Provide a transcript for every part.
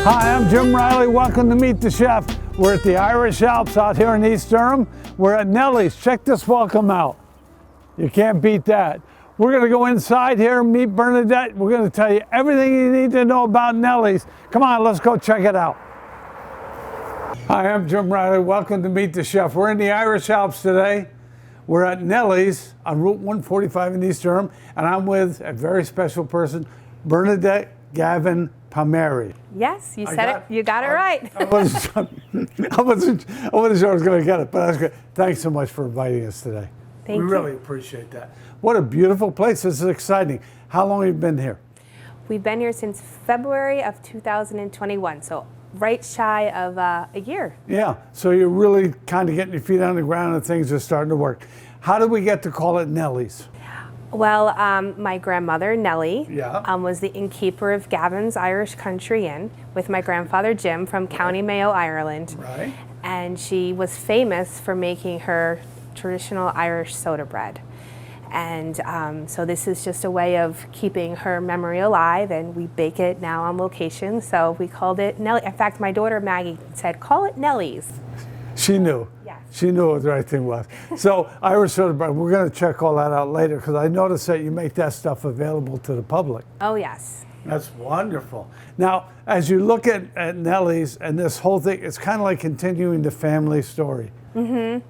Hi, I'm Jim Riley. Welcome to Meet the Chef. We're at the Irish Alps out here in East Durham. We're at Nellies. Check this welcome out. You can't beat that. We're going to go inside here and meet Bernadette. We're going to tell you everything you need to know about Nellies. Come on, let's go check it out. Hi, I'm Jim Riley. Welcome to Meet the Chef. We're in the Irish Alps today. We're at Nellies on Route 145 in East Durham, and I'm with a very special person, Bernadette Gavin Palmieri. Yes, you said it. You got it right. I wasn't sure I was going to get it, but that's good. Thanks so much for inviting us today. Thank you. We really appreciate that. What a beautiful place. This is exciting. How long have you been here? We've been here since February of 2021, so right shy of a year. Yeah, so you're really kind of getting your feet on the ground and things are starting to work. How did we get to call it Nellies? Well, my grandmother, Nellie, Yeah. was the innkeeper of Gavin's Irish Country Inn with my grandfather, Jim, from County Mayo, Ireland. Right. And she was famous for making her traditional Irish soda bread. And so this is just a way of keeping her memory alive, and we bake it now on location. So we called it Nellie. In fact, my daughter Maggie said, call it Nellies. She knew. Yes. She knew what the right thing was. So Irish soda bread, we're going to check all that out later because I noticed that you make that stuff available to the public. Oh, yes. That's wonderful. Now, as you look at Nellies and this whole thing, it's kind of like continuing the family story. Mm-hmm.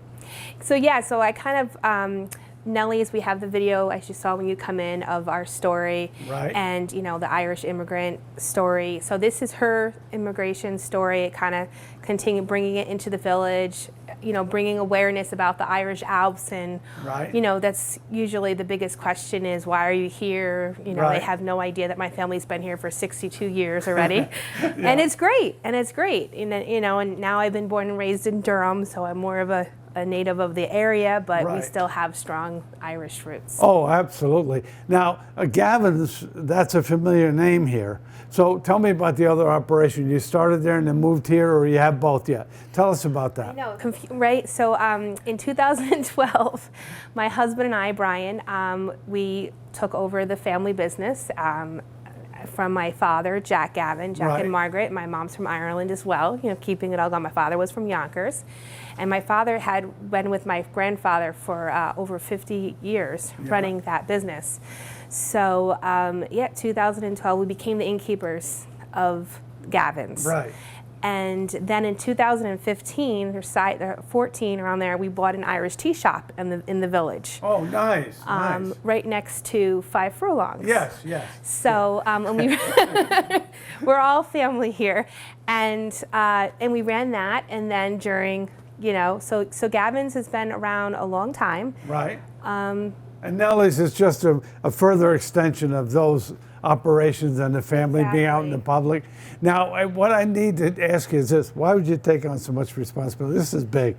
So yeah, so I kind of, Nellies, we have the video, as you saw when you come in, of our story. Right. And, you know, the Irish immigrant story. So this is her immigration story. It kind of continued bringing it into the village, you know, bringing awareness about the Irish Alps. And, Right. you know, that's usually the biggest question is, why are you here? You know, Right. They have no idea that my family's been here for 62 years already. Yeah. And it's great. And it's great. And, you know, and now I've been born and raised in Durham, so I'm more of a native of the area, but we Right. still have strong Irish roots. Oh, absolutely. Now, Gavin's, that's a familiar name here. So tell me about the other operation. You started there and then moved here, or you have both yet? Tell us about that. No, right? So in 2012, my husband and I, Brian, we took over the family business from my father, Jack Gavin, Jack Right. and Margaret. My mom's from Ireland as well, you know, keeping it all going. My father was from Yonkers. And my father had been with my grandfather for over 50 years running that business. So yeah, 2012, we became the innkeepers of Gavin's. Right. And then in 2015 or 14, around there, we bought an Irish tea shop in the village. Oh, nice. Nice. Right next to 5 Furlongs. Yes, yes. So and we we're all family here, and we ran that, and then during, you know, so Gavin's has been around a long time. Right. And Nellies is just a further extension of those operations and the family being out in the public. Now, what I need to ask you is this: why would you take on so much responsibility? This is big.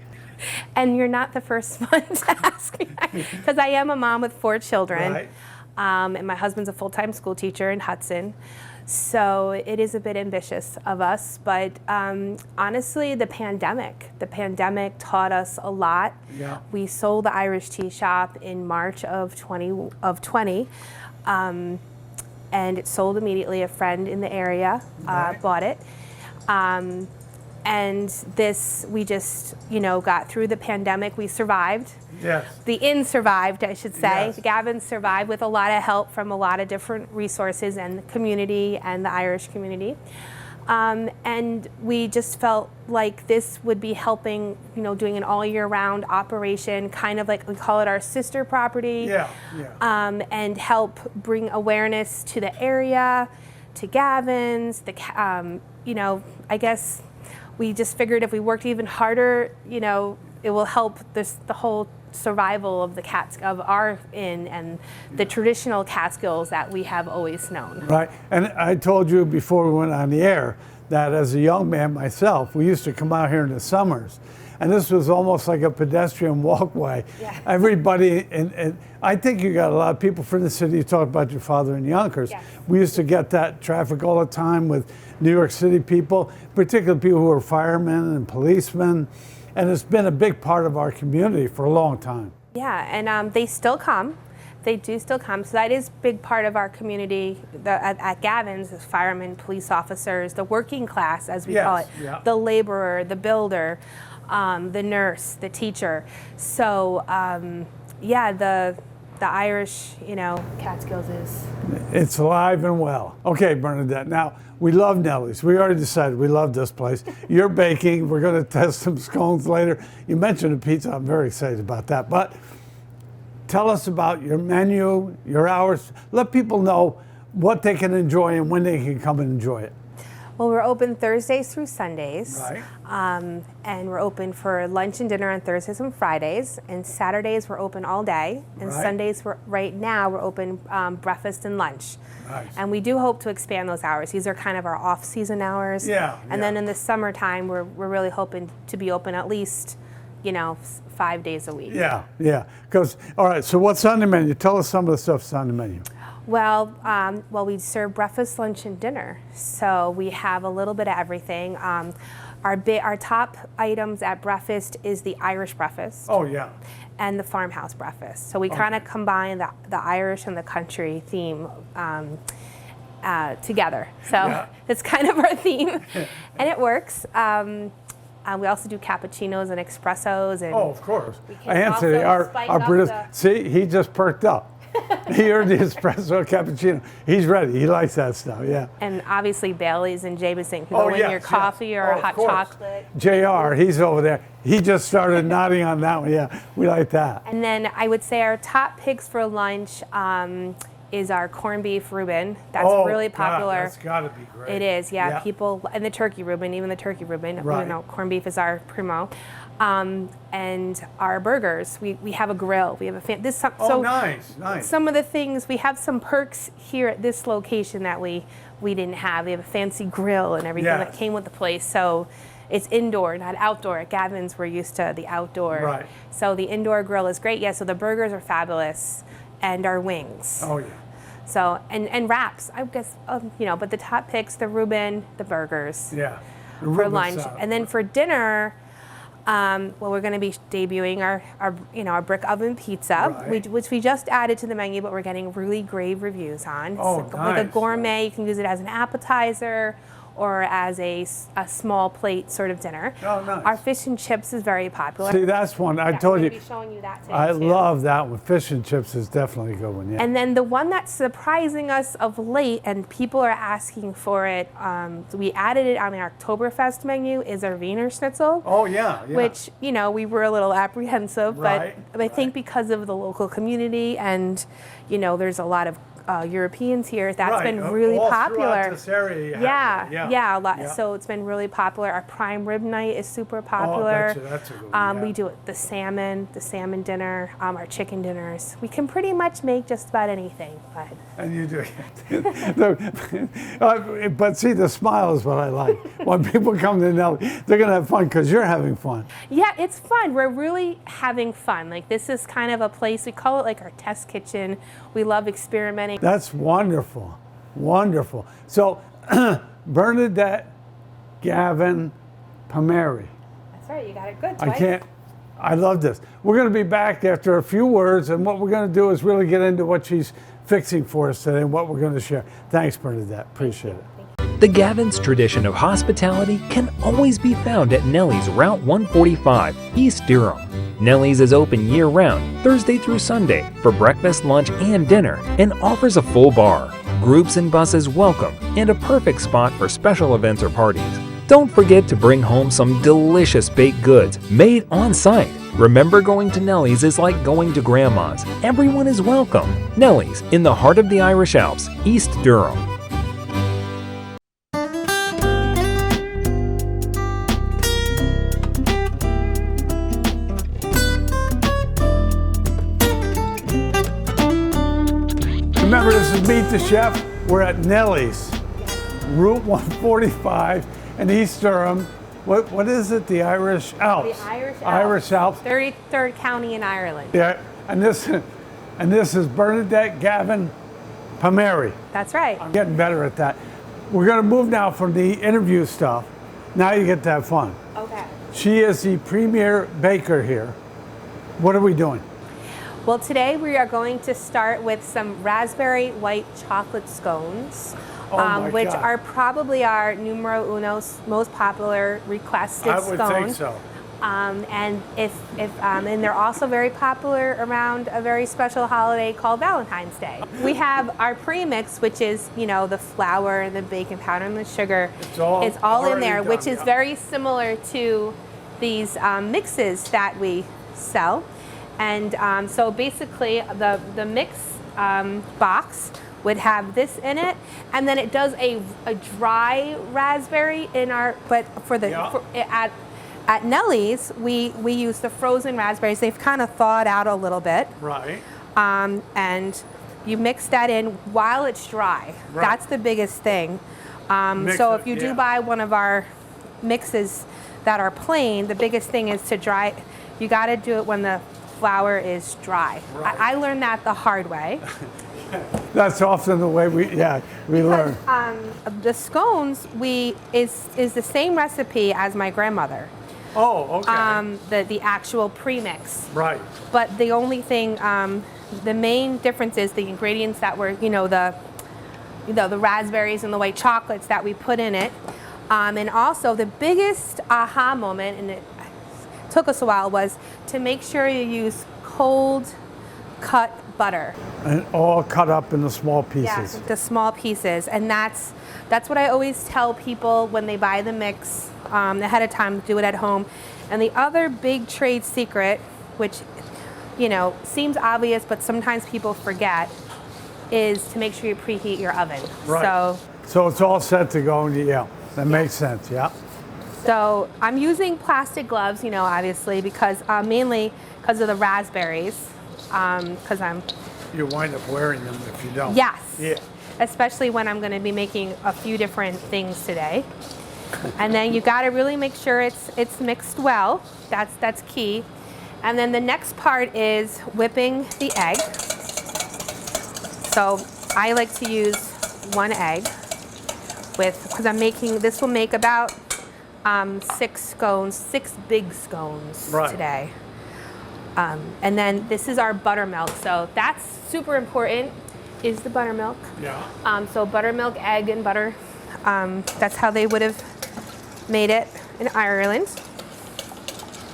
And you're not the first one to ask me, because I am a mom with 4 children, Right. And my husband's a full-time school teacher in Hudson. So it is a bit ambitious of us, but honestly, the pandemic taught us a lot. Yeah. We sold the Irish tea shop in March of 20, and it sold immediately. A friend in the area Right. bought it. And this, we just, you know, got through the pandemic. We survived. Yes. The inn survived, I should say. Yes. Gavin survived with a lot of help from a lot of different resources and the community and the Irish community. And we just felt like this would be helping, you know, doing an all year round operation, kind of like we call it our sister property. Yeah, yeah. And help bring awareness to the area, to Gavin's, you know, I guess we just figured if we worked even harder, you know, it will help the whole survival of of our inn and the traditional Catskills that we have always known. Right. And I told you before we went on the air that as a young man myself, we used to come out here in the summers. And this was almost like a pedestrian walkway. Yeah. Everybody, and I think you got a lot of people from the city. You talked about your father in Yonkers. Yes. We used to get that traffic all the time with New York City people, particularly people who are firemen and policemen. And it's been a big part of our community for a long time. Yeah, and they still come. They do still come. So that is a big part of our community at Gavin's is firemen, police officers, the working class, as we call it, the laborer, the builder, the nurse, the teacher. So yeah, the Irish, you know, Catskills is... It's alive and well. Okay, Bernadette, now we love Nellies. We already decided we love this place. You're baking. We're going to test some scones later. You mentioned a pizza. I'm very excited about that. But tell us about your menu, your hours. Let people know what they can enjoy and when they can come and enjoy it. Well, we're open Thursdays through Sundays. Right. And we're open for lunch and dinner on Thursdays and Fridays. And Saturdays we're open all day. And Sundays, right now, we're open breakfast and lunch. Nice. And we do hope to expand those hours. These are kind of our off-season hours. Yeah. And then in the summertime, we're really hoping to be open at least, you know, 5 days a week. Yeah, yeah. Because, all right, so what's on the menu? Tell us some of the stuff's on the menu. Well, we serve breakfast, lunch, and dinner. So we have a little bit of everything. Our top items at breakfast is the Irish breakfast. Oh, yeah. And the farmhouse breakfast. So we kind of combine the Irish and the country theme together. So it's kind of our theme, and it works. We also do cappuccinos and espressos. And of course. Anthony, our producer, see, he just perked up. He heard the espresso cappuccino. He's ready. He likes that stuff, yeah. And obviously Bailey's and Jameson can go in your coffee or hot chocolate. JR, he's over there. He just started nodding on that one. Yeah, we like that. And then I would say our top picks for lunch is our corned beef Reuben. That's really popular. God, that's got to be great. It is, yeah. People, and the turkey Reuben, even the turkey Reuben. You know, corned beef is our primo. And our burgers, we have a grill. We have a nice. Some of the things, we have some perks here at this location that we didn't have. We have a fancy grill and everything that came with the place. So it's indoor, not outdoor. At Gavin's, we're used to the outdoor. Right. So the indoor grill is great. Yeah, so the burgers are fabulous, and our wings. Oh, yeah. So, and wraps, I guess, you know, but the top picks, the Reuben, the burgers. Yeah. For lunch. And then for dinner, we're going to be debuting our brick oven pizza, which we just added to the menu, but we're getting really great reviews on. It's like a gourmet. You can use it as an appetizer or as a small plate sort of dinner. Oh, nice. Our fish and chips is very popular. See, that's one I told you. Be showing you that today I love that one. Fish and chips is definitely a good one. Yeah. And then the one that's surprising us of late, and people are asking for it. We added it on the Oktoberfest menu. Is our Wiener Schnitzel. Oh yeah. Which, you know, we were a little apprehensive, but I think because of the local community and, you know, there's a lot of Europeans here. That's been really popular. This area, a lot. Yeah. So it's been really popular. Our prime rib night is super popular. Oh, that's a good one. We do the salmon dinner, our chicken dinners. We can pretty much make just about anything. And you do. But see, the smile is what I like. When people come to Nellie, they're going to have fun because you're having fun. Yeah, it's fun. We're really having fun. Like, this is kind of a place, we call it like our test kitchen. We love experimenting. That's wonderful. Wonderful. So, Bernadette Gavin Palmieri. That's right, you got it good twice. I love this. We're going to be back after a few words, and what we're going to do is really get into what she's fixing for us today and what we're going to share. Thanks, Bernadette. Appreciate it. The Gavin's tradition of hospitality can always be found at Nellies Route 145, East Durham. Nellies is open year-round, Thursday through Sunday, for breakfast, lunch, and dinner, and offers a full bar. Groups and buses welcome, and a perfect spot for special events or parties. Don't forget to bring home some delicious baked goods made on-site. Remember, going to Nellies is like going to Grandma's. Everyone is welcome. Nellies, in the heart of the Irish Alps, East Durham. Remember, this is Meet the Chef. We're at Nellies, Route 145 in East Durham. What is it? The Irish Alps. The Irish Alps. Irish Alps. 33rd county in Ireland. Yeah, and this is Bernadette Gavin Palmieri. That's right. I'm getting better at that. We're going to move now from the interview stuff. Now you get to have fun. Okay. She is the premier baker here. What are we doing? Well, today we are going to start with some raspberry white chocolate scones, Oh my which God. are probably our numero uno most popular requested I would scone. think so. And and they're also very popular around a very special holiday called Valentine's Day. We have our premix, which is, you know, the flour, the baking powder, and the sugar. It's all in already there, done, which is yeah. very similar to these mixes that we sell. And so basically, the mix box would have this in it, and then it does a dry raspberry in our. But for the Yeah. at Nellies, we use the frozen raspberries. They've kind of thawed out a little bit, Right. and you mix that in while it's dry. Right. That's the biggest thing. Mix So it, if you yeah. do buy one of our mixes that are plain, the biggest thing is to dry. You got to do it when the flour is dry. Right. I learned that the hard way. That's often the way we learn. The scones is the same recipe as my grandmother. Oh, okay. The actual premix. Right. But the only thing, the main difference is the ingredients that were, the raspberries and the white chocolates that we put in it. And also the biggest aha moment, and it took us a while, was to make sure you use cold cut butter. And all cut up into small pieces. Yeah, the small pieces. And that's what I always tell people when they buy the mix ahead of time, do it at home. And the other big trade secret, which, seems obvious, but sometimes people forget, is to make sure you preheat your oven. Right. So it's all set to go, and yeah, that makes sense, yeah. So I'm using plastic gloves, obviously, because mainly because of the raspberries, because You wind up wearing them if you don't. yes, Yeah. especially when I'm going to be making a few different things today. And then you got to really make sure it's mixed well. That's key. And then the next part is whipping the egg. So I like to use one egg because I'm making, this will make about 6 big scones Right. today. And then this is our buttermilk. So that's super important, is the buttermilk. Yeah. So buttermilk, egg, and butter. That's how they would have made it in Ireland.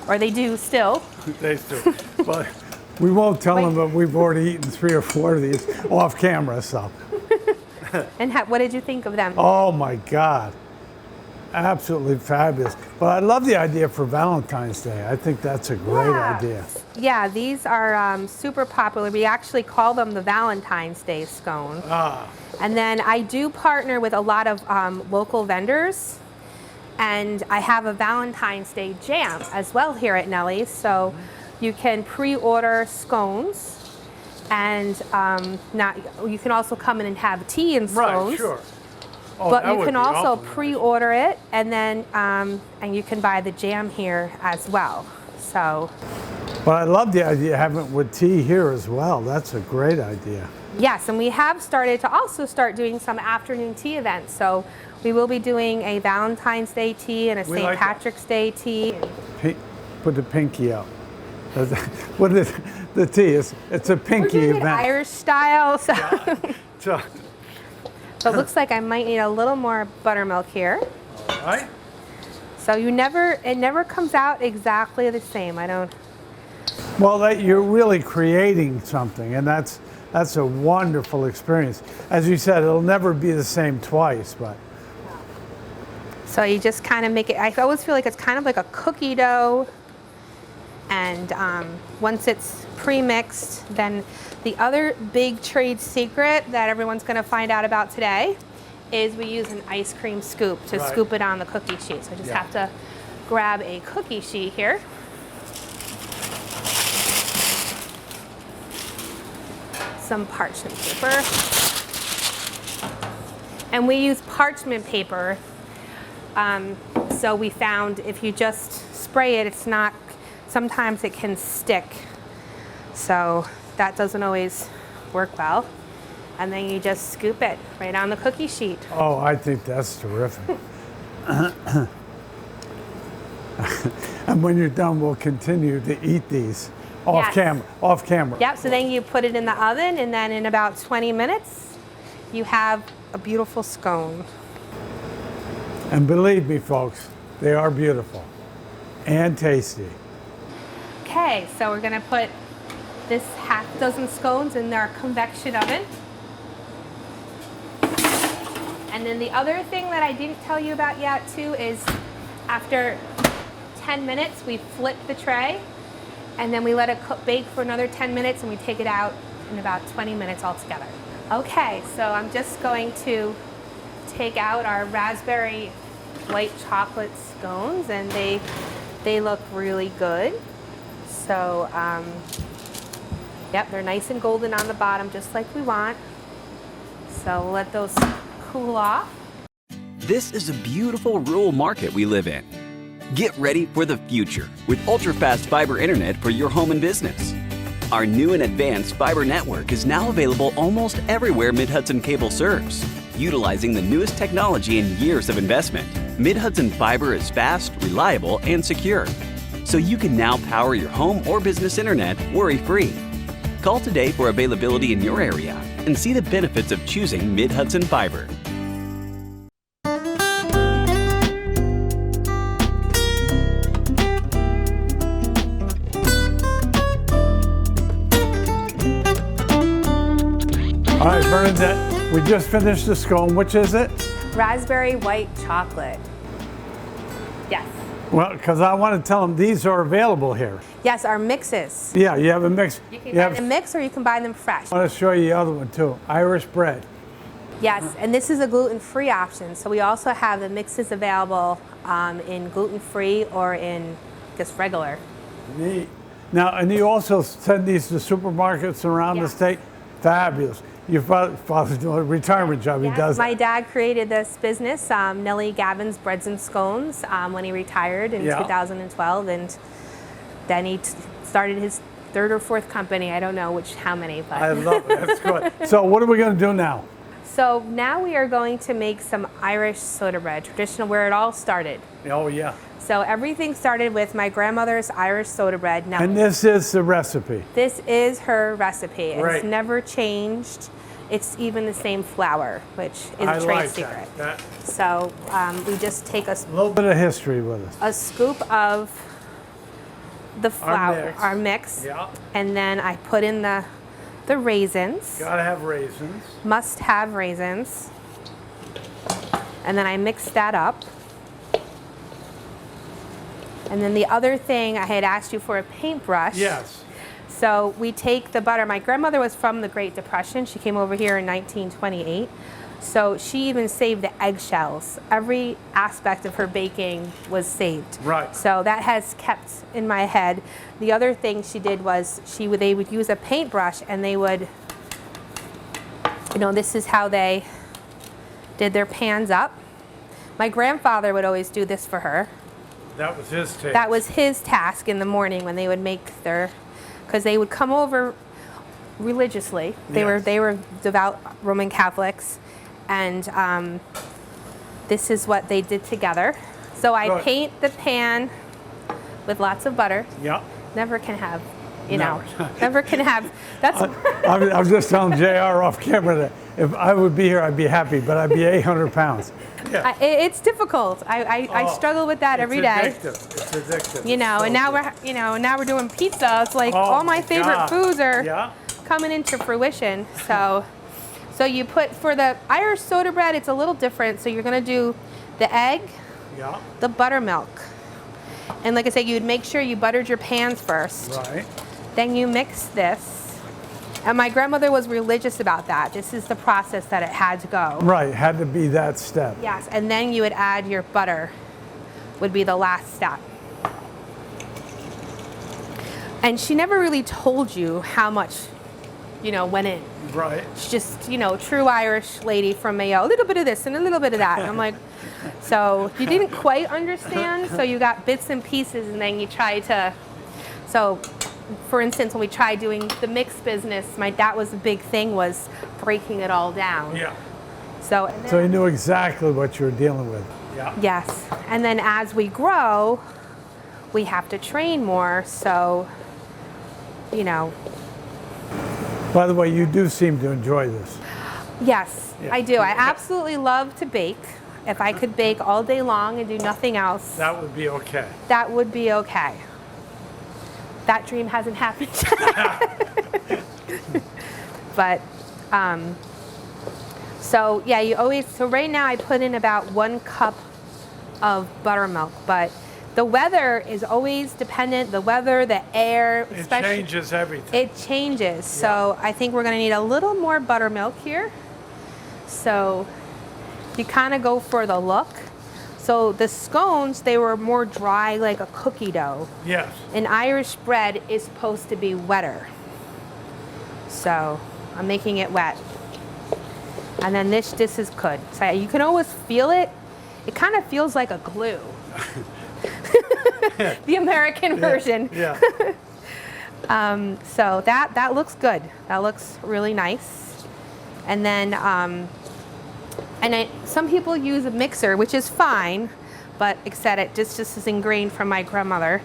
Or they do still. They do. But we won't tell them, but we've already eaten 3 or 4 of these off camera, so. And what did you think of them? Oh my God. Absolutely fabulous. But I love the idea for Valentine's Day. I think that's a great idea. Yeah, these are super popular. We actually call them the Valentine's Day scone. And then I do partner with a lot of local vendors. And I have a Valentine's Day jam as well here at Nellies. So you can pre-order scones. And you can also come in and have tea and scones. Right, sure. Oh, But that you would can be also awful nice. pre-order it, and then and you can buy the jam here as well. So But I love the idea of having it with tea here as well. That's a great idea. yes, and we have started to also start doing some afternoon tea events. So we will be doing a Valentine's Day tea and a We St. like that. Patrick's Day tea. Put the pinky out. What is the tea? It's a We're pinky doing it event. Irish style, so, So, so it looks like I might need a little more buttermilk here. all right. So it never comes out exactly the same. I don't. Well, you're really creating something, and that's a wonderful experience. As you said, it'll never be the same twice, but So you just kind of make it, I always feel like it's kind of like a cookie dough. And once it's pre-mixed, then the other big trade secret that everyone's going to find out about today is we use an ice cream scoop to Right. scoop it on the cookie sheet. So I just Yeah. have to grab a cookie sheet here. Some parchment paper. And we use parchment paper. So we found if you just spray it, it's not, sometimes it can stick. So that doesn't always work well. And then you just scoop it right on the cookie sheet. oh, I think that's terrific. And when you're done, we'll continue to eat these. Off Yes. camera, off camera. Yep, so then you put it in the oven, and then in about 20 minutes, you have a beautiful scone. And believe me, folks, they are beautiful and tasty. Okay, so we're gonna put this half dozen scones in our convection oven. And then the other thing that I didn't tell you about yet too is after 10 minutes, we flip the tray and then we let it bake for another 10 minutes and we take it out in about 20 minutes altogether. Okay, so I'm just going to take out our raspberry white chocolate scones, and they look really good. So, yep, they're nice and golden on the bottom, just like we want. So we'll let those cool off. This is a beautiful rural market we live in. Get ready for the future with ultra-fast fiber internet for your home and business. Our new and advanced fiber network is now available almost everywhere Mid-Hudson Cable serves. Utilizing the newest technology and years of investment, Mid-Hudson Fiber is fast, reliable, and secure. So you can now power your home or business internet worry-free. Call today for availability in your area and see the benefits of choosing Mid-Hudson Fiber. All right, Bernadette, we just finished the scone. Which is it? Raspberry white chocolate. Yes. Well, because I want to tell them these are available here. Yes, our mixes. Yeah, you have a mix. You can buy them mixed or you can buy them fresh. I want to show you the other one too, Irish bread. Yes, and this is a gluten-free option. So we also have the mixes available in gluten-free or in just regular. Neat. Now, and you also send these to supermarkets around the Yes. state. Fabulous. Your father's doing a retirement job. Yes, He does my that. dad created this business, Nellie Gavin's Breads and Scones, when he retired in 2012, and then he started his third or fourth company. I don't know how many, but. I love it. That's good. So what are we going to do now? So now we are going to make some Irish soda bread, traditional, where it all started. Oh, yeah. So everything started with my grandmother's Irish soda bread. Now, And this is the recipe. this is her recipe. Right. It's never changed. It's even the same flour, which is I a trade like secret. that. So we just take A little bit of history with us. a scoop of the flour, mix. our mix, Yeah. and then I put in the raisins. Gotta have raisins. Must have raisins. And then I mix that up. And then the other thing, I had asked you for a paintbrush. Yes. So we take the butter. My grandmother was from the Great Depression. She came over here in 1928. So she even saved the eggshells. Every aspect of her baking was saved. Right. So that has kept in my head. The other thing she did was they would use a paintbrush and they would, this is how they did their pans up. My grandfather would always do this for her. That was his taste. That was his task in the morning when they would make because they would come over religiously. They were devout Roman Catholics, and this is what they did together. So I Good. paint the pan with lots of butter. Yeah. Never can have, Never. never can have. That's I'm just telling JR off camera that if I would be here, I'd be happy, but I'd be 800 pounds. Yeah. it's difficult. I struggle with that every day. It's addictive. And now we're doing pizza. It's like Oh all my my favorite God. foods are Yeah. coming into fruition. So you put, for the Irish soda bread, it's a little different. So you're gonna do the egg, Yeah. the buttermilk. And like I said, you'd make sure you buttered your pans first. Right. Then you mix this. And my grandmother was religious about that. This is the process that it had to go. Right. Had to be that step. Yes, and then you would add your butter, would be the last step. And she never really told you how much, went in. Right. She's just, true Irish lady from Mayo. A little bit of this and a little bit of that. And I'm like, so you didn't quite understand, so you got bits and pieces, and then you try to, so for instance, when we tried doing the mix business, that was the big thing, was breaking it all down. Yeah. So So you knew exactly what you were dealing with. Yeah. yes, and then as we grow, we have to train more. So you know. By the way, you do seem to enjoy this. Yes, Yeah. I do. I absolutely love to bake. If I could bake all day long and do nothing else, That would be okay. that would be okay. That dream hasn't happened yet. But, so yeah, so right now I put in about 1 cup of buttermilk, but the weather is always dependent, the weather, the air. It changes everything. It changes. So I think we're gonna need a little more buttermilk here. So you kind of go for the look. So the scones, they were more dry, like a cookie dough. Yes. And Irish bread is supposed to be wetter. So I'm making it wet. And then this is good. So you can always feel it. It kind of feels like a glue. The American version. Yeah. So that looks good. That looks really nice. And then, some people use a mixer, which is fine, but like I said, it just is ingrained from my grandmother.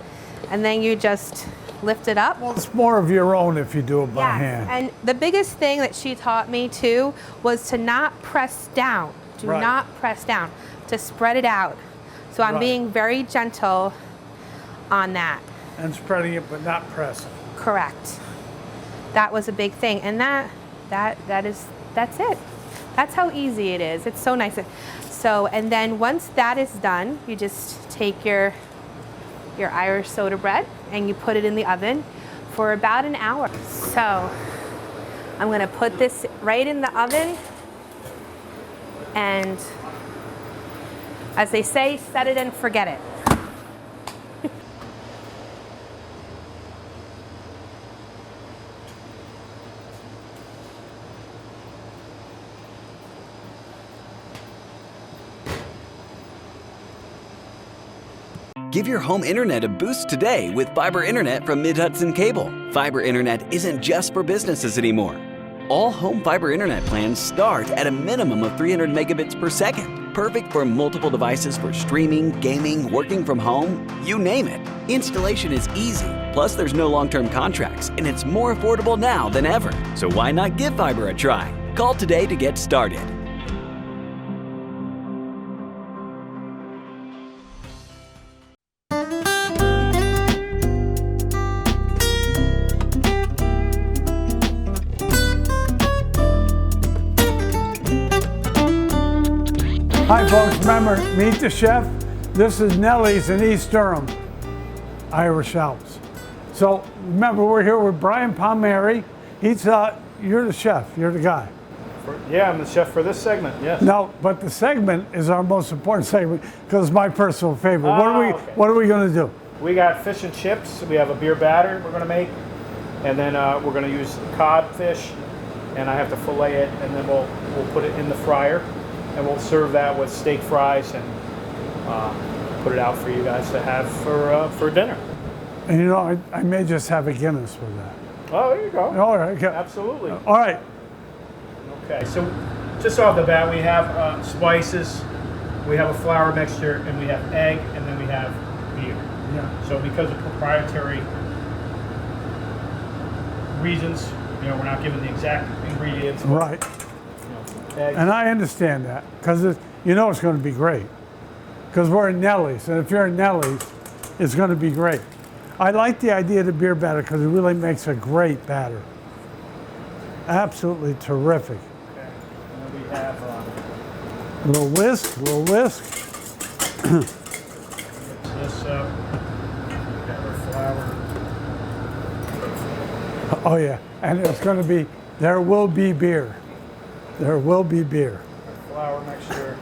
And then you just lift it up. Well, it's more of your own if you do it by Yes, hand. and the biggest thing that she taught me too was to not press down. Do Right. not press down, to spread it out. So I'm Right. being very gentle on that. And spreading it, but not pressing. Correct. That was a big thing, and that's it. That's how easy it is. It's so nice. So, and then once that is done, you just take your Irish soda bread and you put it in the oven for about an hour. So I'm gonna put this right in the oven, and as they say, set it and forget it. Give your home internet a boost today with fiber internet from Mid-Hudson Cable. Fiber internet isn't just for businesses anymore. All home fiber internet plans start at a minimum of 300 megabits per second. Perfect for multiple devices for streaming, gaming, working from home, you name it. Installation is easy. Plus, there's no long-term contracts, and it's more affordable now than ever. So why not give fiber a try? Call today to get started. Hi folks, remember, meet the chef. This is Nellies in East Durham, Irish Alps. So remember, we're here with Brian Palmieri. You're the chef, you're the guy. Yeah, I'm the chef for this segment, yes. No, but the segment is our most important segment because it's my personal favorite. Okay. What are we going to do? We got fish and chips. We have a beer batter we're going to make. And then we're going to use codfish. And I have to fillet it, and then we'll put it in the fryer. And we'll serve that with steak fries and put it out for you guys to have for dinner. And you know, I may just have a Guinness with that. Oh, there you go. All right. Okay. Absolutely. All right. Okay, so just off the bat, we have spices, we have a flour mixture, and we have egg, and then we have beer. Yeah. So because of proprietary reasons, you know, we're not given the exact ingredients. but, Right. you know, egg. And I understand that because you know it's going to be great because we're in Nellies, and if you're in Nellies, it's going to be great. I like the idea of the beer batter because it really makes a great batter. Absolutely terrific. Okay. And then we have A little whisk, mix this up. We have our flour. Oh yeah, and it's going to be, there will be beer. There will be beer. Our flour mixture.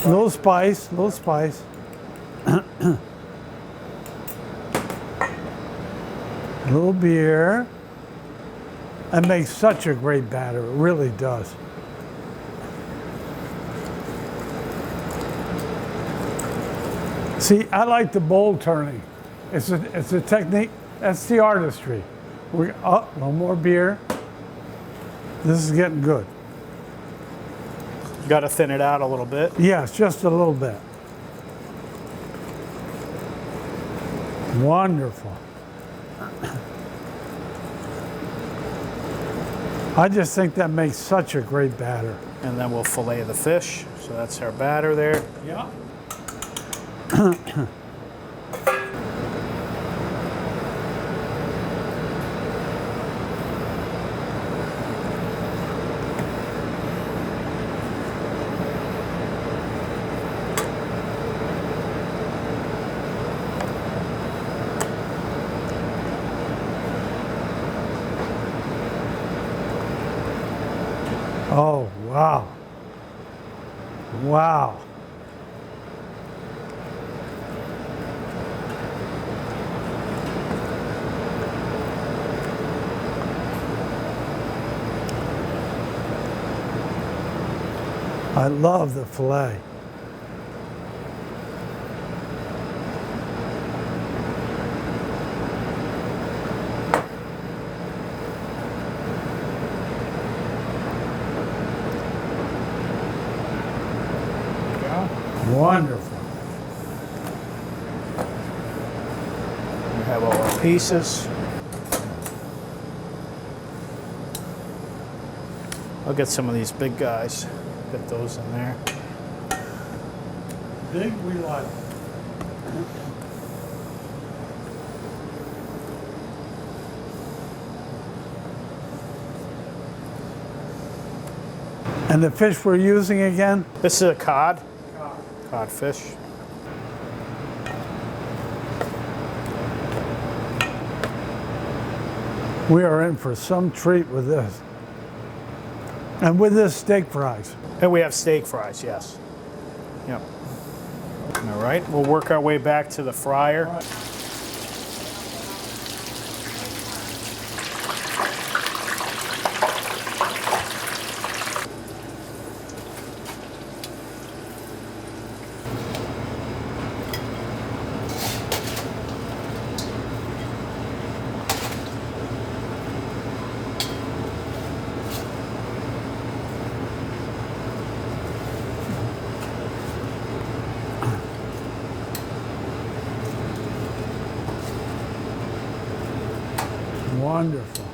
Little spice, little spice. Little beer. That makes such a great batter, it really does. See, I like the bowl turning. It's a technique, that's the artistry. A little more beer. This is getting good. Got to thin it out a little bit. Yes, just a little bit. Wonderful. I just think that makes such a great batter. And then we'll fillet the fish. So that's our batter there. Yeah. Oh, wow. Wow. I love the filet. Wonderful. We have all our pieces. I'll get some of these big guys. Get those in there. Big we like. And the fish we're using again? This is a cod. Codfish. We are in for some treat with this. And with this, steak fries. And we have steak fries, yes. Yep. All right, we'll work our way back to the fryer. Wonderful.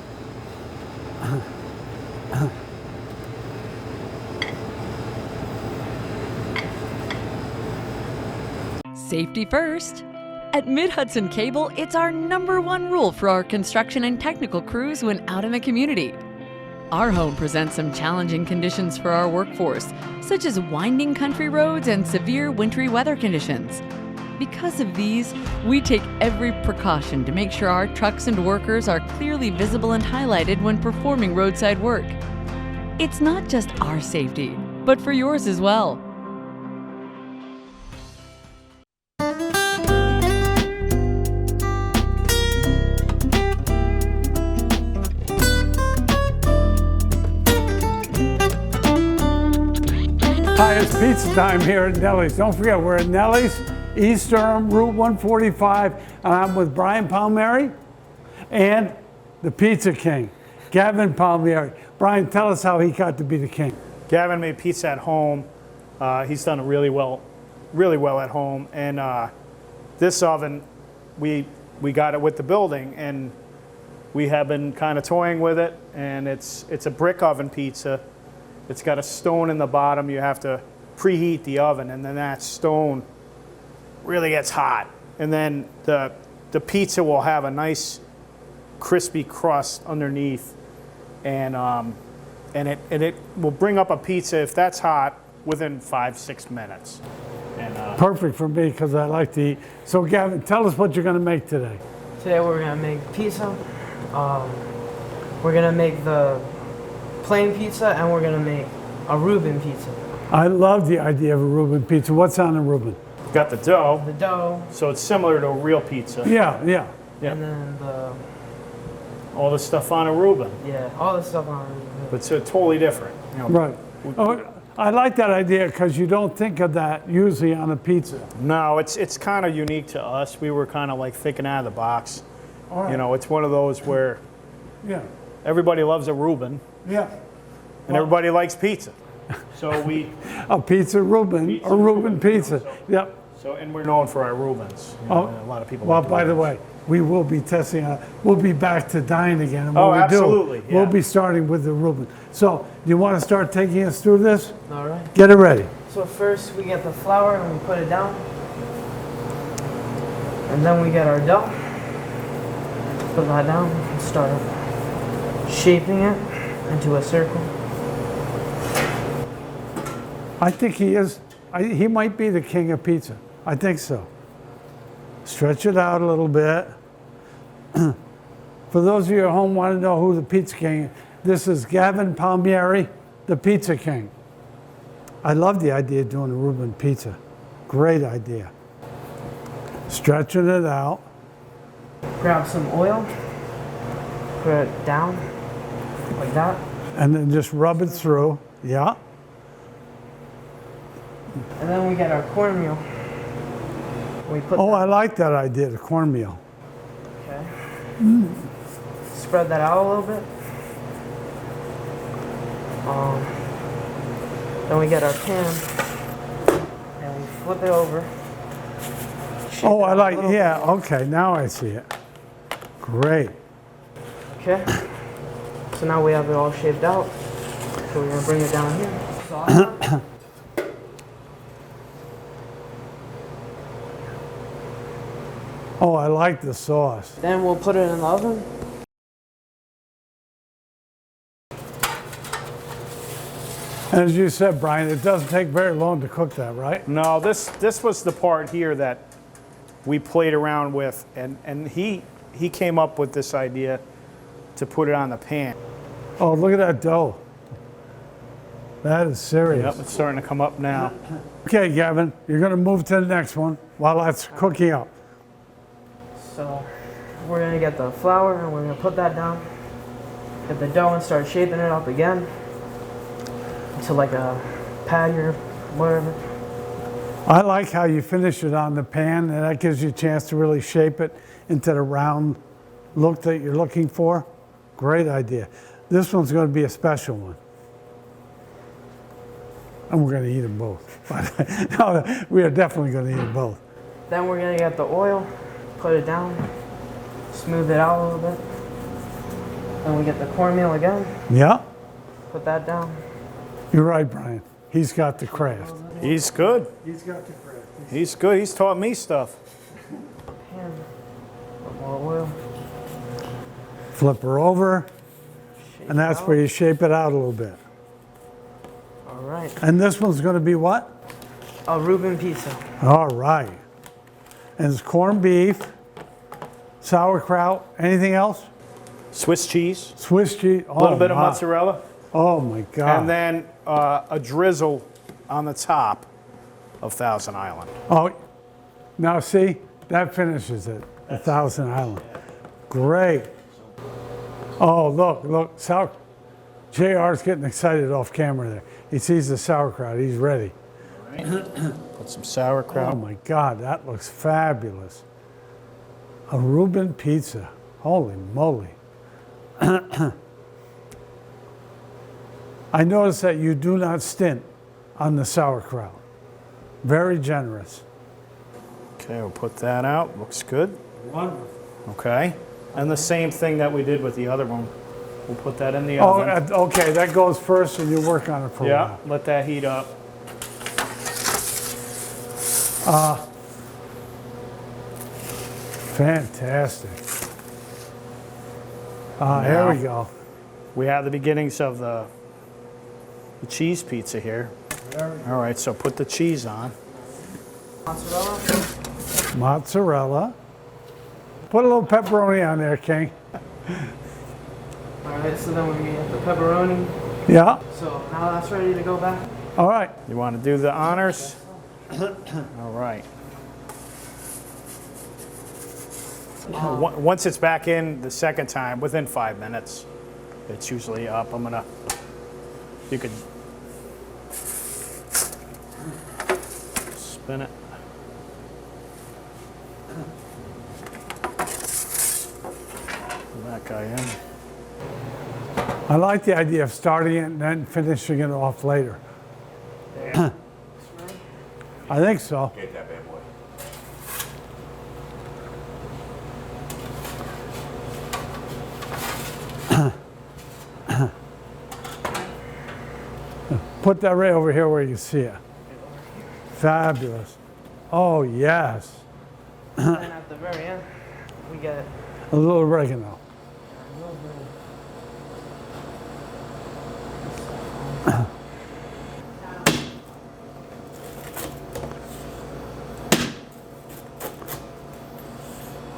Safety first. At Mid-Hudson Cable, it's our #1 rule for our construction and technical crews when out in the community. Our home presents some challenging conditions for our workforce, such as winding country roads and severe wintry weather conditions. Because of these, we take every precaution to make sure our trucks and workers are clearly visible and highlighted when performing roadside work. It's not just our safety, but for yours as well. Hi, it's pizza time here at Nellies. Don't forget, we're at Nellies, East Durham, Route 145, and I'm with Brian Palmieri and the Pizza King, Gavin Palmieri. Brian, tell us how he got to be the king. Gavin made pizza at home. He's done it really well at home. And this oven, we got it with the building, and we have been kind of toying with it. And it's a brick oven pizza. It's got a stone in the bottom. You have to preheat the oven, and then that stone really gets hot. And then the pizza will have a nice crispy crust underneath, and it will bring up a pizza, if that's hot, within 5-6 minutes. And Perfect for me because I like to eat. So Gavin, tell us what you're going to make today. Today we're gonna make pizza. We're gonna make the plain pizza, and we're gonna make a Reuben pizza. I love the idea of a Reuben pizza. What's on a Reuben? got the dough, The dough, so it's similar to a real pizza. Yeah, yeah. Yeah. and then All the stuff on a Reuben, all the stuff on it. but it's totally different. You know. Right. Oh, I like that idea because you don't think of that usually on a pizza. No, it's kind of unique to us. We were kind of like thinking out of the box. All right. You know, it's one of those where Yeah, everybody loves a Reuben yeah. and everybody likes pizza. So A pizza Reuben, Pizza a Reuben Reuben, you know, pizza. so- Yep. and we're known for our Reubens. You know, Oh, a lot of people. well, like by the Reubens. way, we will be testing out. We'll be back to dyeing again. And what Oh, we do, absolutely, yeah. We'll be starting with the Reuben. So, do you want to start taking us through this? All right. Get it ready. So first we get the flour and we put it down. And then we get our dough. Put that down and start shaping it into a circle. I think he is. He might be the king of pizza. I think so. Stretch it out a little bit. For those of you at home want to know who the pizza king is, this is Gavin Palmieri, the pizza king. I love the idea of doing a Reuben pizza. Great idea. Stretching it out. Grab some oil, put it down like that. And then just rub it through. Yeah. And then we get our cornmeal. We put Oh, that, I like that idea, the cornmeal. okay. Spread that out a little bit. Then we get our pan and we flip it over. shape Oh, it I out a like, little bit. yeah, okay, now I see it. Great. Okay. So now we have it all shaped out. So we're gonna bring it down here. Sauce. Oh, I like the sauce. Then we'll put it in the oven. As you said, Brian, it doesn't take very long to cook that, right? No, this was the part here that we played around with, and he came up with this idea to put it on the pan. Oh, look at that dough. That is serious. Yep, it's starting to come up now. Okay, Gavin, you're going to move to the next one while that's cooking up. So we're gonna get the flour and we're gonna put that down. Get the dough and start shaping it up again to like a patty or whatever. I like how you finish it on the pan, and that gives you a chance to really shape it into the round look that you're looking for. Great idea. This one's going to be a special one. And we're going to eat them both. No, we are definitely going to eat them both. Then we're gonna get the oil, put it down, smooth it out a little bit. Then we get the cornmeal again, Yeah, put that down. you're right, Brian. He's got the craft. He's good. He's got the craft. He's good. He's taught me stuff. Pan, put more oil. Flip her over, Shake and that's it out. where you shape it out a little bit. All right, And this one's going to be what? a Reuben pizza. All right. And it's corned beef, sauerkraut, anything else? Swiss cheese, Swiss cheese. a little bit of mozzarella, Oh my God. and then a drizzle on the top of Thousand Island. Oh, now see, that finishes it. A Thousand Island. Great. Oh, look, JR's getting excited off camera there. He sees the sauerkraut, he's ready. Put some Oh sauerkraut. my God, that looks fabulous. A Reuben pizza. Holy moly. I notice that you do not stint on the sauerkraut. Very generous. Okay, we'll put that out. Looks good. Wonderful. Okay. And the same thing that we did with the other one. We'll put that in the Oh, oven. okay, that goes first and you work on it for a Yeah, while. let that heat up. Fantastic. Here we go. We have the beginnings of the cheese pizza here. All right, so put the cheese on. Mozzarella. Mozzarella. Put a little pepperoni on there, King. All right, so then we get the pepperoni. Yeah, So now that's ready to go back. all right. You want to do the honors? All right. Once it's back in the second time, within 5 minutes, it's usually up. You could spin it. Put that guy in. I like the idea of starting it and then finishing it off later. I think so. Put that right over here where you can see it. Fabulous. Oh, yes. And at the very end, we get A little oregano. a little bit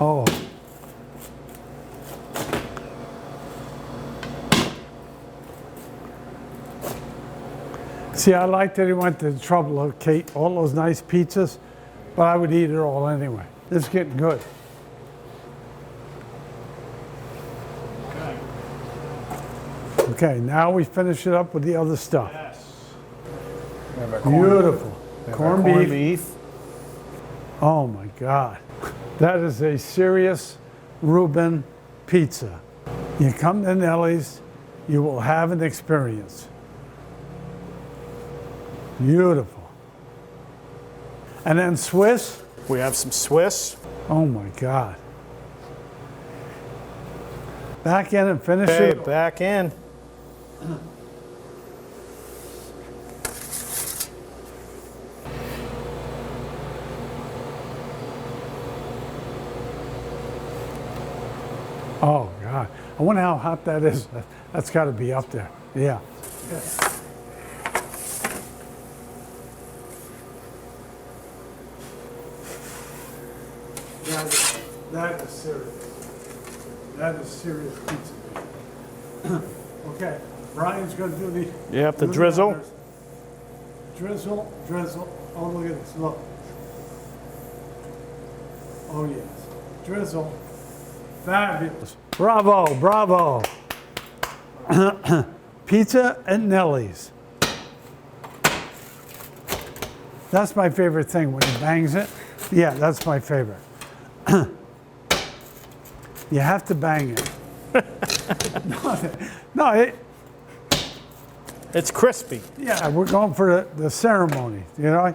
Oh. See, I like that he went to the trouble of all those nice pizzas, but I would eat it all anyway. It's getting good. Okay, now we finish it up with the other stuff. Yes. Beautiful. Corned beef. Oh my God. That is a serious Reuben pizza. You come to Nellies, you will have an experience. Beautiful. And then Swiss. We have some Swiss. Oh my God. Back in and finish Okay, it. back in. Oh God. I wonder how hot that is. That's got to be up there. Yeah. That is serious. That is serious pizza. Okay, Brian's going to do the. You have to do the drizzle. honors. Drizzle, drizzle. Oh, look at this. Look. Oh yes. Drizzle. Fabulous. Bravo, bravo. Pizza at Nellies. That's my favorite thing when he bangs it. Yeah, that's my favorite. You have to bang it. No, It's crispy. yeah, we're going for the ceremony, you know?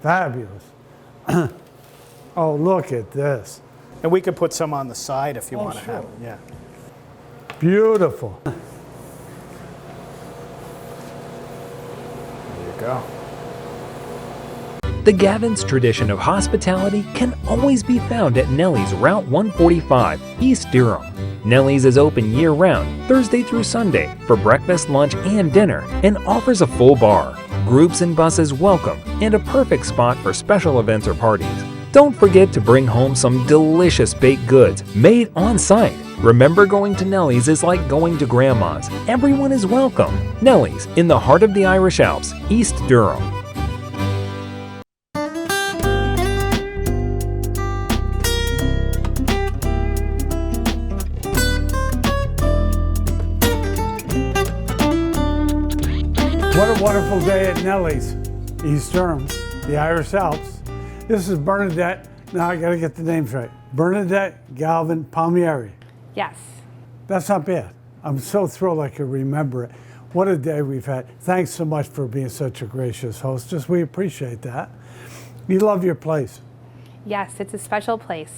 Fabulous. Oh, look at this. And we could put some on the side if you Oh, want to sure. have it. Yeah. Beautiful. There you go. The Gavin's tradition of hospitality can always be found at Nellies Route 145, East Durham. Nellies is open year-round, Thursday through Sunday, for breakfast, lunch, and dinner, and offers a full bar. Groups and buses welcome, and a perfect spot for special events or parties. Don't forget to bring home some delicious baked goods made on site. Remember, going to Nellies is like going to Grandma's. Everyone is welcome. Nellies, in the heart of the Irish Alps, East Durham. What a wonderful day at Nellies, East Durham, the Irish Alps. This is Bernadette. Now I got to get the names right. Bernadette Galvin Palmieri. Yes. That's not bad. I'm so thrilled I could remember it. What a day we've had. Thanks so much for being such a gracious hostess. We appreciate that. You love your place. Yes, it's a special place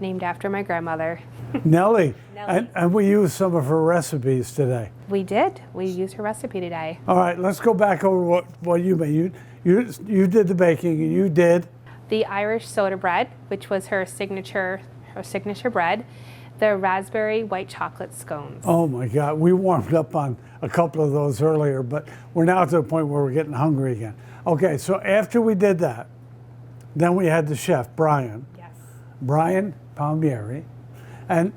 named after my grandmother. Nellie. Nellie. And we used some of her recipes today. We did. We used her recipe today. All right, let's go back over what you made. You did the baking, and you did. The Irish soda bread, which was her signature bread. The raspberry white chocolate scones. Oh my God, we warmed up on a couple of those earlier, but we're now to the point where we're getting hungry again. Okay, so after we did that, then we had the chef, Brian. Yes. Brian Palmieri. And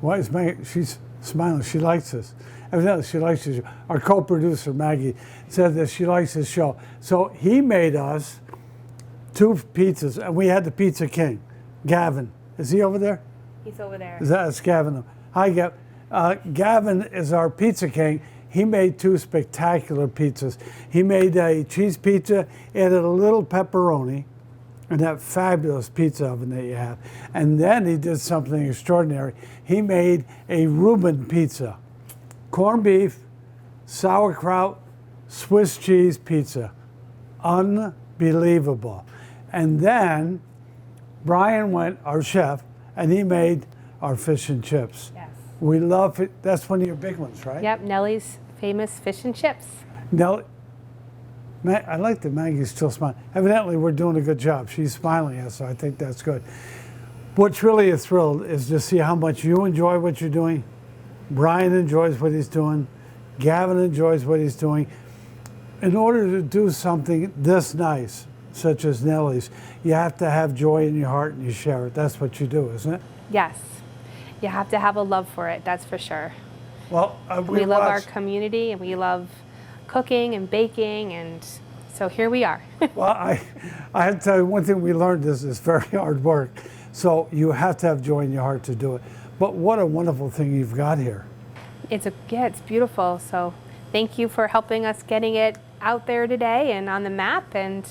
why is Maggie, she's smiling, she likes this. Evidently she likes this. Our co-producer, Maggie, said that she likes this show. So he made us 2 pizzas, and we had the Pizza King, Gavin. Is he over there? He's over there. That's Gavin. Hi, Gavin. Gavin is our Pizza King. He made 2 spectacular pizzas. He made a cheese pizza, added a little pepperoni, and that fabulous pizza oven that you have. And then he did something extraordinary. He made a Reuben pizza. Corned beef, sauerkraut, Swiss cheese pizza. Unbelievable. And then Brian went, our chef, and he made our fish and chips. Yes. We love it. That's one of your big ones, right? Yep, Nellies famous fish and chips. Now, I like that Maggie's still smiling. Evidently, we're doing a good job. She's smiling at us, so I think that's good. What's really a thrill is to see how much you enjoy what you're doing. Brian enjoys what he's doing. Gavin enjoys what he's doing. In order to do something this nice, such as Nellies, you have to have joy in your heart and you share it. That's what you do, isn't it? Yes, you have to have a love for it, that's for sure. Well, we love our community and we love cooking and baking, and so here we are. Well, I have to tell you, one thing we learned is it's very hard work. So you have to have joy in your heart to do it. But what a wonderful thing you've got here. It's beautiful. So thank you for helping us getting it out there today and on the map and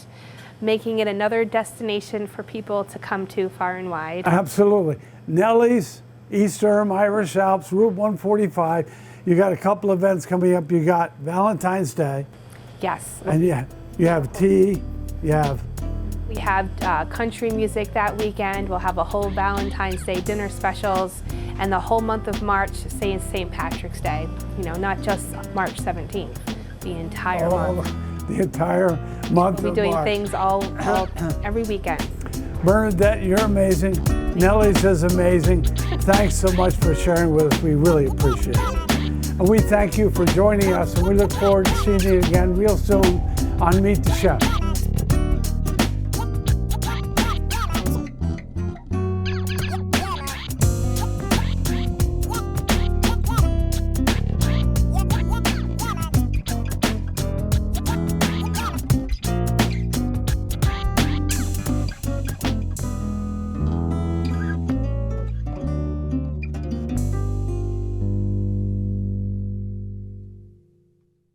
making it another destination for people to come to far and wide. Absolutely. Nellies, East Durham, Irish Alps, Route 145. You got a couple events coming up. You got Valentine's Day. Yes. And you have tea. We have country music that weekend. We'll have a whole Valentine's Day dinner specials, and the whole month of March, saying St. Patrick's Day. You know, not just March 17th, the entire month. The entire month We'll of be doing March. things all every weekend. Bernadette, you're amazing. Nellies is amazing. Thanks so much for sharing with us. We really appreciate it. And we thank you for joining us, and we look forward to seeing you again real soon on Meet the Chef.